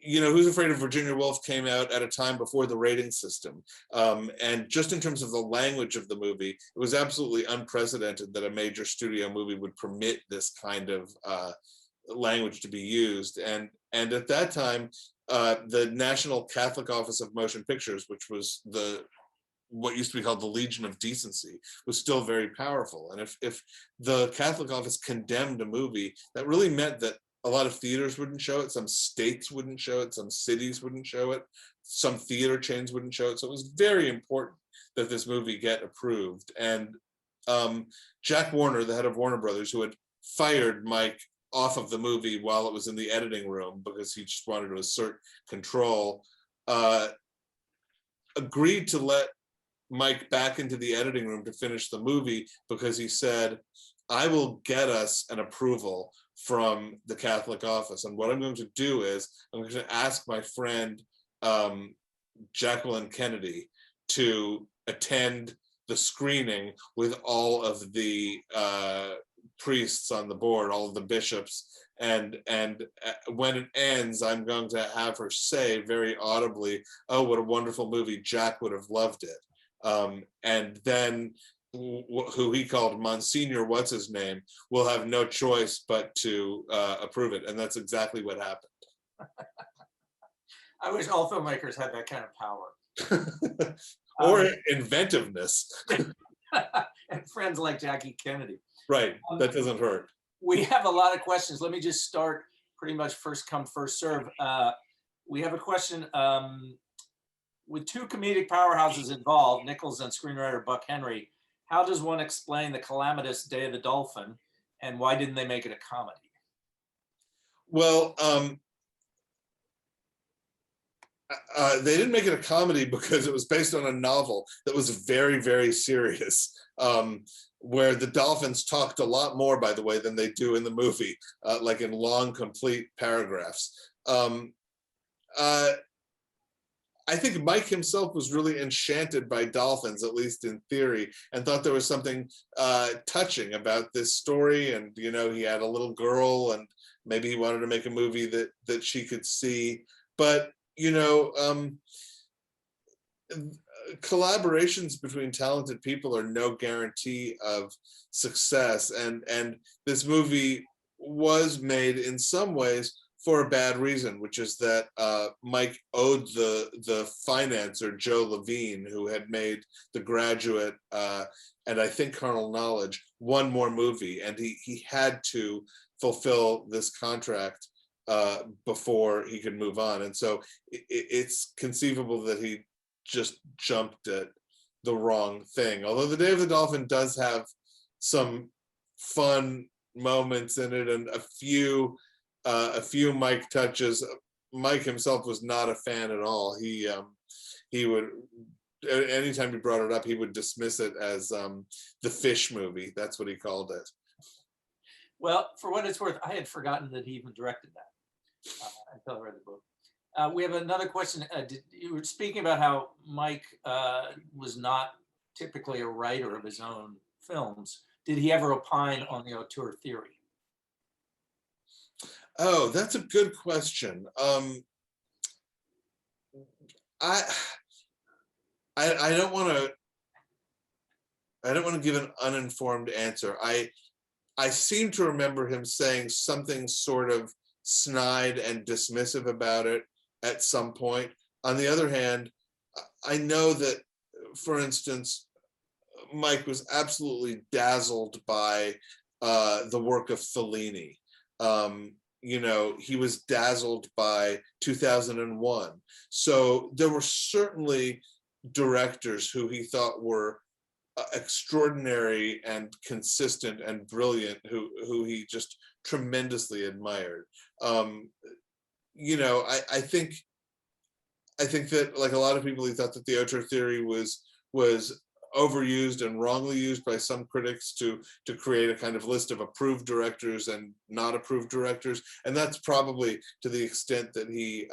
Who's Afraid of Virginia Woolf came out at a time before the rating system. And just in terms of the language of the movie, it was absolutely unprecedented that a major studio movie would permit this kind of language to be used. And at that time, the National Catholic Office of Motion Pictures, which was what used to be called the Legion of Decency, was still very powerful. And if the Catholic office condemned a movie, that really meant that a lot of theaters wouldn't show it, some states wouldn't show it, some cities wouldn't show it, some theater chains wouldn't show it. So it was very important that this movie get approved. And Jack Warner, the head of Warner Brothers, who had fired Mike off of the movie while it was in the editing room because he just wanted to assert control, agreed to let Mike back into the editing room to finish the movie because he said, I will get us an approval from the Catholic office. And what I'm going to do is I'm going to ask my friend Jacqueline Kennedy to attend the screening with all of the priests on the board, all of the bishops. And when it ends, I'm going to have her say very audibly, oh, what a wonderful movie. Jack would have loved it. And then who he called Monsignor what's his name will have no choice but to approve it, and that's exactly what happened. I wish all filmmakers had that kind of power. Or inventiveness. And friends like Jackie Kennedy. Right, that doesn't hurt. We have a lot of questions. Let me just start pretty much first come, first serve. We have a question. With two comedic powerhouses involved, Nichols and screenwriter Buck Henry, how does one explain the calamitous Day of the Dolphin, and why didn't they make it a comedy? Well, they didn't make it a comedy because it was based on a novel that was very, very serious, where the dolphins talked a lot more, by the way, than they do in the movie, like in long, complete paragraphs. I think Mike himself was really enchanted by dolphins, at least in theory, and thought there was something touching about this story. And, he had a little girl and maybe he wanted to make a movie that she could see. But, collaborations between talented people are no guarantee of success. And this movie was made in some ways for a bad reason, which is that Mike owed the financer, Joe Levine, who had made The Graduate and I think Carnal Knowledge, one more movie, and he had to fulfill this contract before he could move on. And so it's conceivable that he just jumped at the wrong thing. Although The Day of the Dolphin does have some fun moments in it and a few Mike touches. Mike himself was not a fan at all. He would, anytime he brought it up, he would dismiss it as the fish movie. That's what he called it. Well, for what it's worth, I had forgotten that he even directed that until I read the book. We have another question. You were speaking about how Mike was not typically a writer of his own films. Did he ever opine on the auteur theory? Oh, that's a good question. I don't want to give an uninformed answer. I seem to remember him saying something sort of snide and dismissive about it at some point. On the other hand, I know that, for instance, Mike was absolutely dazzled by the work of Fellini. He was dazzled by 2001. So there were certainly directors who he thought were extraordinary and consistent and brilliant, who he just tremendously admired. I think that, like a lot of people, he thought that the auteur theory was overused and wrongly used by some critics to create a kind of list of approved directors and not approved directors. And that's probably to the extent that he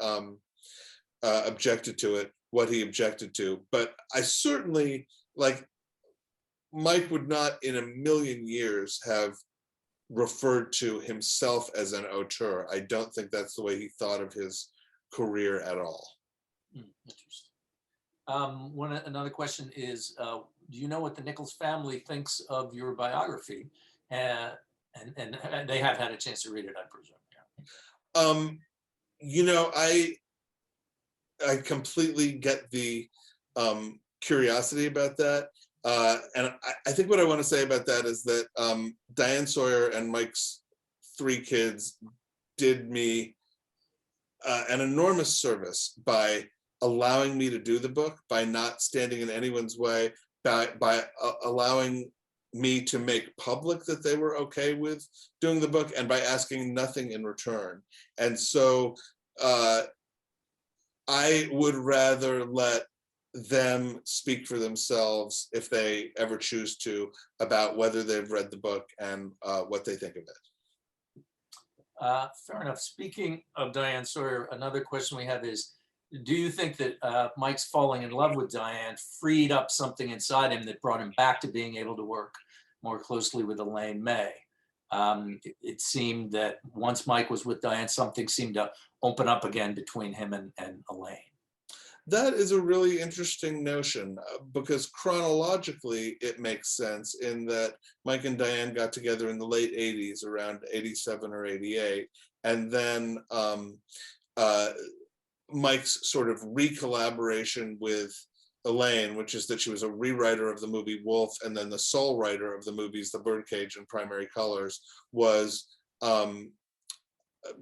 objected to it, what he objected to. But I certainly, Mike would not in a million years have referred to himself as an auteur. I don't think that's the way he thought of his career at all. Interesting. Another question is, do you know what the Nichols family thinks of your biography? And they have had a chance to read it, I presume. Yeah. You know, I completely get the curiosity about that. And I think what I want to say about that is that Diane Sawyer and Mike's 3 kids did me an enormous service by allowing me to do the book, by not standing in anyone's way, by allowing me to make public that they were okay with doing the book, and by asking nothing in return. And so I would rather let them speak for themselves, if they ever choose to, about whether they've read the book and what they think of it. Fair enough. Speaking of Diane Sawyer, another question we have is, do you think that Mike's falling in love with Diane freed up something inside him that brought him back to being able to work more closely with Elaine May? It seemed that once Mike was with Diane, something seemed to open up again between him and Elaine. That is a really interesting notion, because chronologically it makes sense in that Mike and Diane got together in the late 80s, around 87 or 88. And then Mike's sort of re-collaboration with Elaine, which is that she was a rewriter of the movie Wolf, and then the sole writer of the movies The Birdcage and Primary Colors, was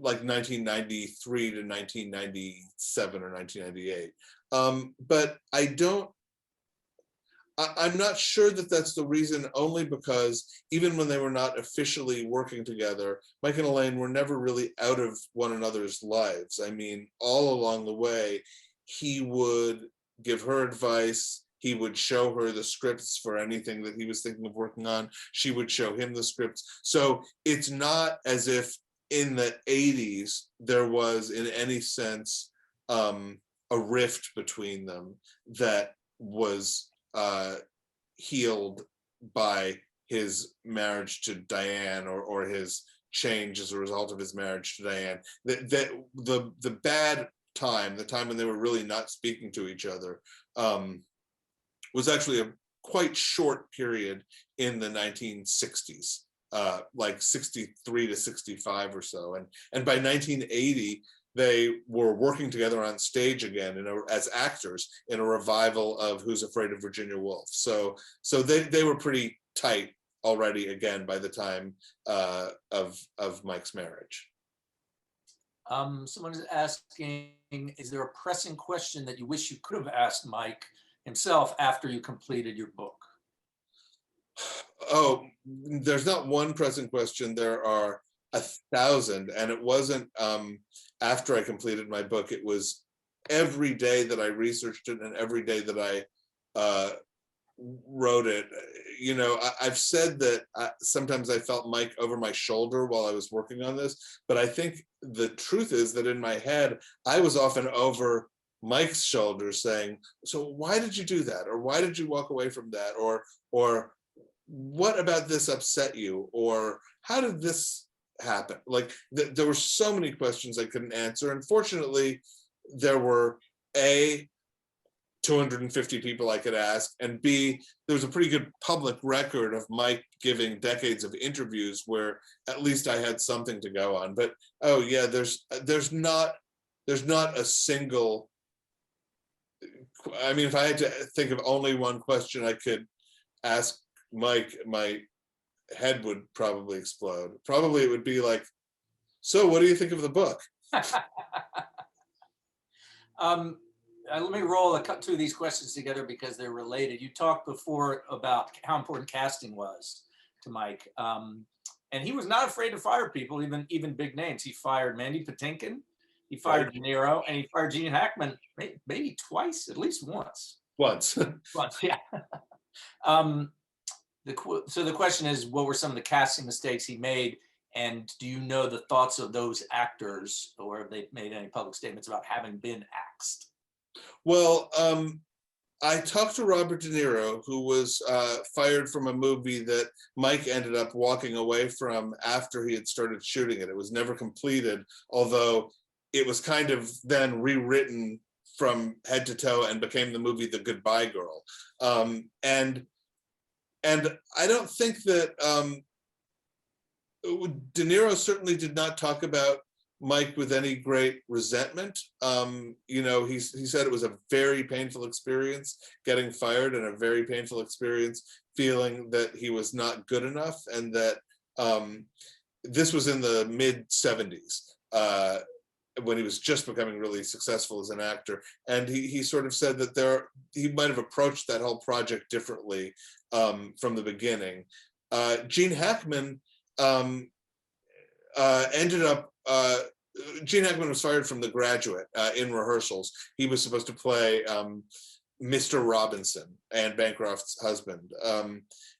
like 1993 to 1997 or 1998. But I'm not sure that that's the reason, only because even when they were not officially working together, Mike and Elaine were never really out of one another's lives. I mean, all along the way, he would give her advice. He would show her the scripts for anything that he was thinking of working on. She would show him the scripts. So it's not as if in the 80s there was in any sense a rift between them that was healed by his marriage to Diane, or his change as a result of his marriage to Diane. The bad time, the time when they were really not speaking to each other, was actually a quite short period in the 1960s, like 63 to 65 or so. And by 1980, they were working together on stage again as actors in a revival of Who's Afraid of Virginia Woolf. So they were pretty tight already again by the time of Mike's marriage. Someone is asking, is there a pressing question that you wish you could have asked Mike himself after you completed your book? Oh, there's not one pressing question. There are 1,000, and it wasn't after I completed my book. It was every day that I researched it and every day that I wrote it. You know, I've said that sometimes I felt Mike over my shoulder while I was working on this, but I think the truth is that in my head, I was often over Mike's shoulder saying, so why did you do that? Or why did you walk away from that? Or what about this upset you? Or how did this happen? Like there were so many questions I couldn't answer. And fortunately, there were A, 250 people I could ask, and B, there was a pretty good public record of Mike giving decades of interviews where at least I had something to go on. But oh yeah, there's not a single, I mean, if I had to think of only one question I could ask Mike, my head would probably explode. Probably it would be like, so what do you think of the book? Let me roll two of these questions together because they're related. You talked before about how important casting was to Mike. And he was not afraid to fire people, even big names. He fired Mandy Patinkin, he fired De Niro, and he fired Gene Hackman maybe twice, at least once. Once, yeah. So the question is, what were some of the casting mistakes he made? And do you know the thoughts of those actors, or have they made any public statements about having been axed? Well, I talked to Robert De Niro, who was fired from a movie that Mike ended up walking away from after he had started shooting it. It was never completed, although it was kind of then rewritten from head to toe and became the movie The Goodbye Girl. And I don't think that De Niro certainly did not talk about Mike with any great resentment. You know, he said it was a very painful experience getting fired, and a very painful experience feeling that he was not good enough, and that this was in the mid 70s. When he was just becoming really successful as an actor. And he sort of said that he might have approached that whole project differently from the beginning. Gene Hackman Gene Hackman was fired from The Graduate in rehearsals. He was supposed to play Mr. Robinson, Anne Bancroft's husband.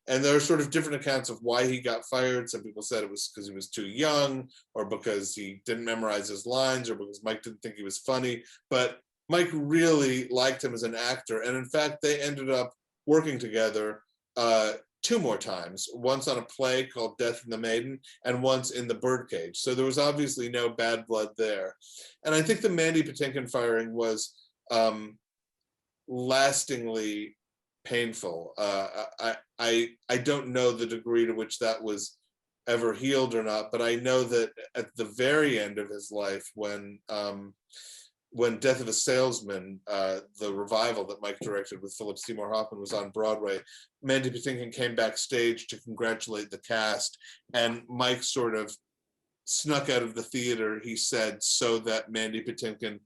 And there are sort of different accounts of why he got fired. Some people said it was because he was too young, or because he didn't memorize his lines, or because Mike didn't think he was funny. But Mike really liked him as an actor. And in fact, they ended up working together 2 more times, once on a play called Death and the Maiden, and once in The Birdcage. So there was obviously no bad blood there. And I think the Mandy Patinkin firing was lastingly painful. I don't know the degree to which that was ever healed or not, but I know that at the very end of his life, when Death of a Salesman, the revival that Mike directed with Philip Seymour Hoffman, was on Broadway, Mandy Patinkin came backstage to congratulate the cast, and Mike sort of snuck out of the theater, he said, so that Mandy Patinkin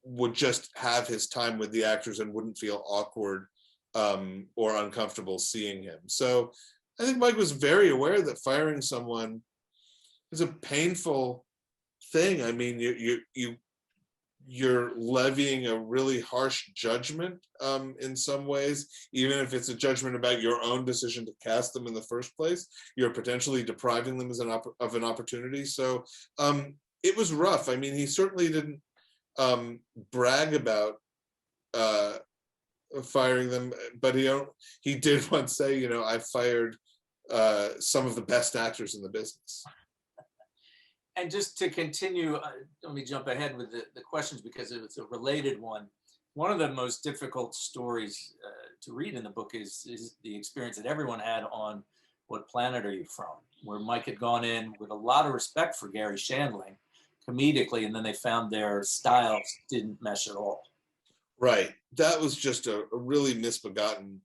would just have his time with the actors and wouldn't feel awkward or uncomfortable seeing him. So I think Mike was very aware that firing someone is a painful thing. I mean, you're levying a really harsh judgment in some ways, even if it's a judgment about your own decision to cast them in the first place. You're potentially depriving them of an opportunity. So it was rough. I mean, he certainly didn't brag about firing them, but he did once say, you know, I fired some of the best actors in the business. And just to continue, let me jump ahead with the questions because it's a related one. One of the most difficult stories to read in the book is the experience that everyone had on What Planet Are You From?, where Mike had gone in with a lot of respect for Gary Shandling comedically, and then they found their styles didn't mesh at all. Right. That was just a really misbegotten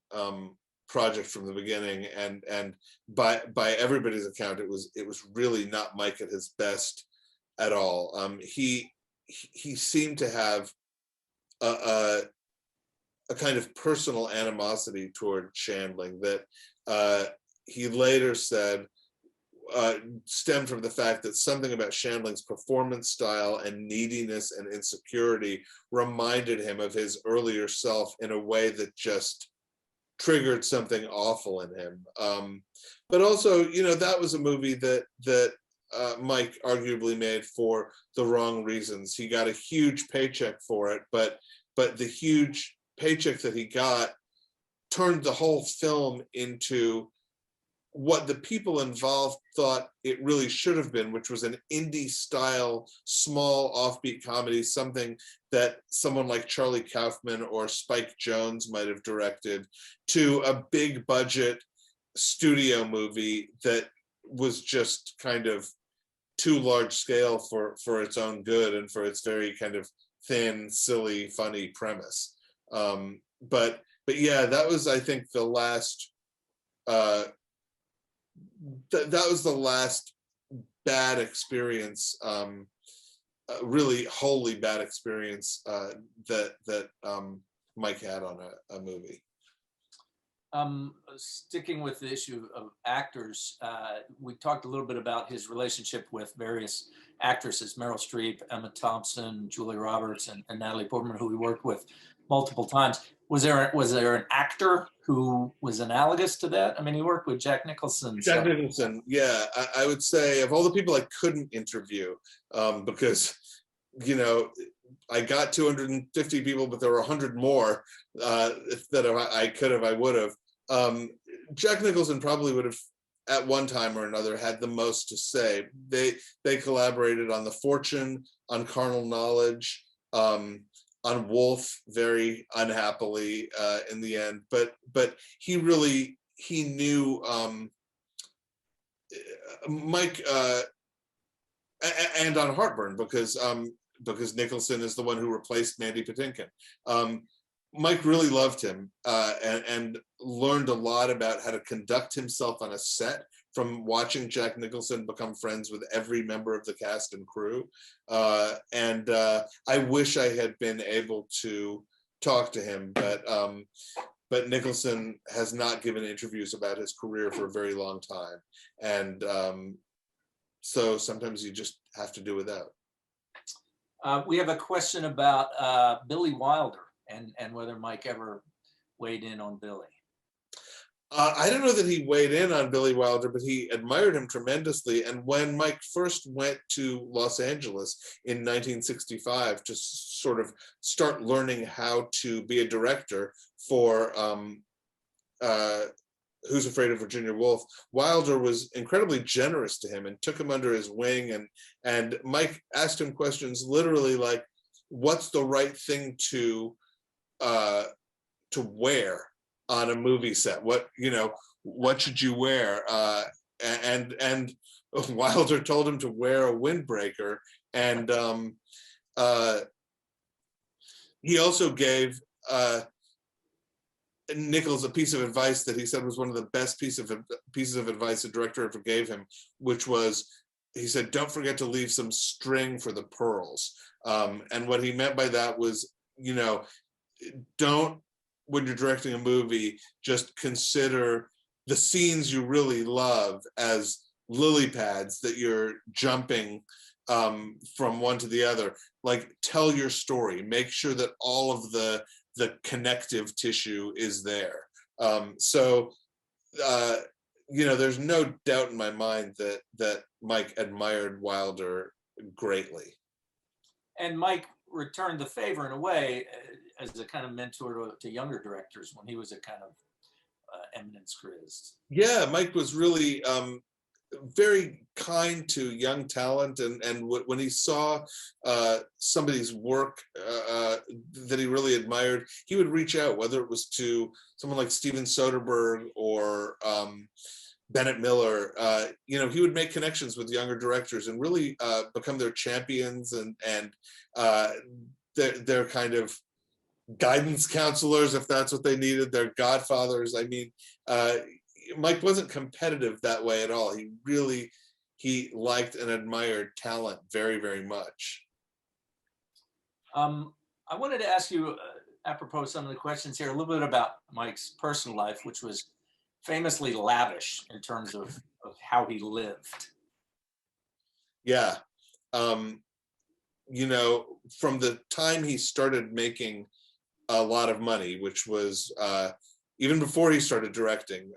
project from the beginning, and by everybody's account, it was really not Mike at his best at all. He seemed to have a kind of personal animosity toward Shandling that he later said stemmed from the fact that something about Shandling's performance style and neediness and insecurity reminded him of his earlier self in a way that just triggered something awful in him. But also, you know, that was a movie that Mike arguably made for the wrong reasons. He got a huge paycheck for it, but the huge paycheck that he got turned the whole film into what the people involved thought it really should have been, which was an indie style, small offbeat comedy, something that someone like Charlie Kaufman or Spike Jonze might have directed, to a big budget studio movie that was just kind of too large scale for its own good and for its very kind of thin, silly, funny premise. But yeah, that was, I think, the last that was the last bad experience, really wholly bad experience that Mike had on a movie. Sticking with the issue of actors, we talked a little bit about his relationship with various actresses, Meryl Streep, Emma Thompson, Julia Roberts, and Natalie Portman, who he worked with multiple times. Was there an actor who was analogous to that? I mean, he worked with Jack Nicholson. Jack Nicholson, yeah. I would say of all the people I couldn't interview, because, you know, I got 250 people, but there were 100 more that I could have, I would have. Jack Nicholson probably would have at one time or another had the most to say. They collaborated on The Fortune, on Carnal Knowledge, on Wolf, very unhappily in the end. But he knew Mike, and on Heartburn, because Nicholson is the one who replaced Mandy Patinkin. Mike really loved him and learned a lot about how to conduct himself on a set from watching Jack Nicholson become friends with every member of the cast and crew. I wish I had been able to talk to him, but Nicholson has not given interviews about his career for a very long time. And so sometimes you just have to do without. We have a question about Billy Wilder and whether Mike ever weighed in on Billy. I don't know that he weighed in on Billy Wilder, but he admired him tremendously. And when Mike first went to Los Angeles in 1965 to sort of start learning how to be a director for Who's Afraid of Virginia Woolf, Wilder was incredibly generous to him and took him under his wing. And Mike asked him questions literally like, what's the right thing to wear on a movie set? What should you wear? And Wilder told him to wear a windbreaker. And he also gave Nichols a piece of advice that he said was one of the best pieces of advice a director ever gave him, which was, he said, don't forget to leave some string for the pearls. And what he meant by that was, don't, when you're directing a movie, just consider the scenes you really love as lily pads that you're jumping from one to the other. Like, tell your story. Make sure that all of the connective tissue is there. There's no doubt in my mind that Mike admired Wilder greatly. And Mike returned the favor in a way as a kind of mentor to younger directors when he was a kind of eminence grizz. Yeah, Mike was really very kind to young talent, and when he saw somebody's work that he really admired, he would reach out, whether it was to someone like Steven Soderbergh or Bennett Miller. He would make connections with younger directors and really become their champions and their kind of guidance counselors, if that's what they needed, their godfathers. I mean, Mike wasn't competitive that way at all. He liked and admired talent very, very much. I wanted to ask you, apropos some of the questions here, a little bit about Mike's personal life, which was famously lavish in terms of how he lived. Yeah. From the time he started making a lot of money, which was even before he started directing,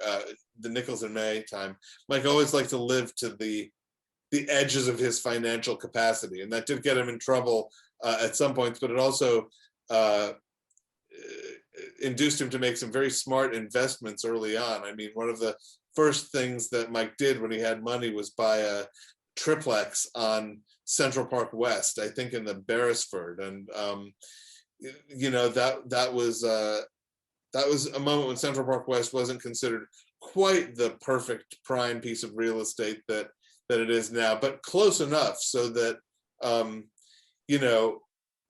the Nichols and May time, Mike always liked to live to the edges of his financial capacity, and that did get him in trouble at some points, but it also induced him to make some very smart investments early on. I mean, one of the first things that Mike did when he had money was buy a triplex on Central Park West, I think in the Beresford, and that was a moment when Central Park West wasn't considered quite the perfect prime piece of real estate that it is now, but close enough so that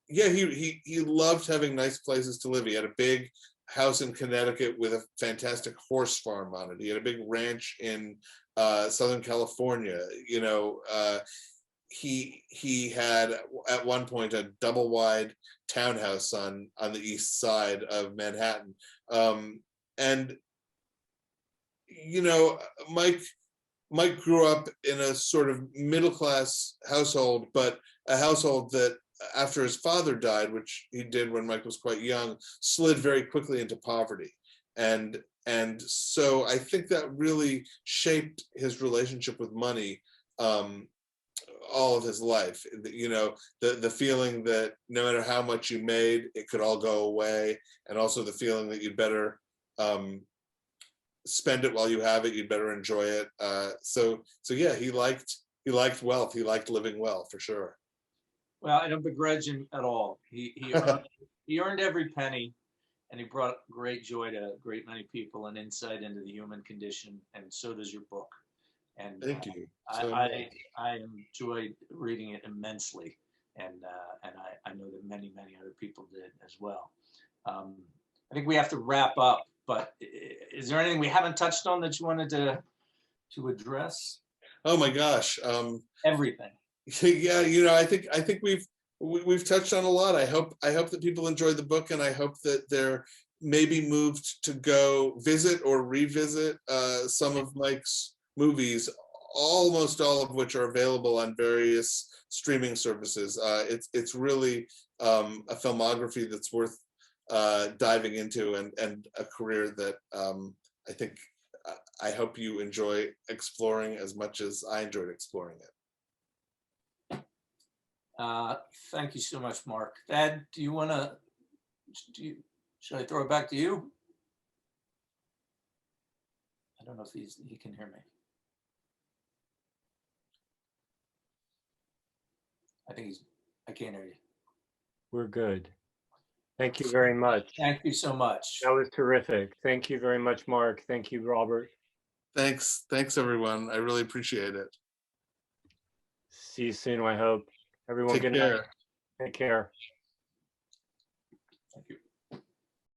he loved having nice places to live. He had a big house in Connecticut with a fantastic horse farm on it. He had a big ranch in Southern California. He had at one point a double wide townhouse on the east side of Manhattan. Mike grew up in a sort of middle-class household, but a household that, after his father died, which he did when Mike was quite young, slid very quickly into poverty. And so I think that really shaped his relationship with money all of his life. The feeling that no matter how much you made, it could all go away, and also the feeling that you'd better spend it while you have it. You'd better enjoy it. So yeah, he liked wealth. He liked living well, for sure. Well, I don't begrudge him at all. He earned every penny, and he brought great joy to a great many people and insight into the human condition. And so does your book. And Thank you. I enjoyed reading it immensely, and I know that many other people did as well. I think we have to wrap up, but is there anything we haven't touched on that you wanted to address? Oh my gosh. Everything. Yeah, I think we've touched on a lot. I hope that people enjoyed the book, and I hope that they're maybe moved to go visit or revisit some of Mike's movies, almost all of which are available on various streaming services. It's really a filmography that's worth diving into, and a career that I hope you enjoy exploring as much as I enjoyed exploring it. Thank you so much, Mark. Thad, should I throw it back to you? I don't know if he can hear me. I can't hear you. We're good. Thank you very much. Thank you so much. That was terrific. Thank you very much, Mark. Thank you, Robert. Thanks everyone. I really appreciate it. See you soon, I hope. Everyone, Take care. Take care. Thank you.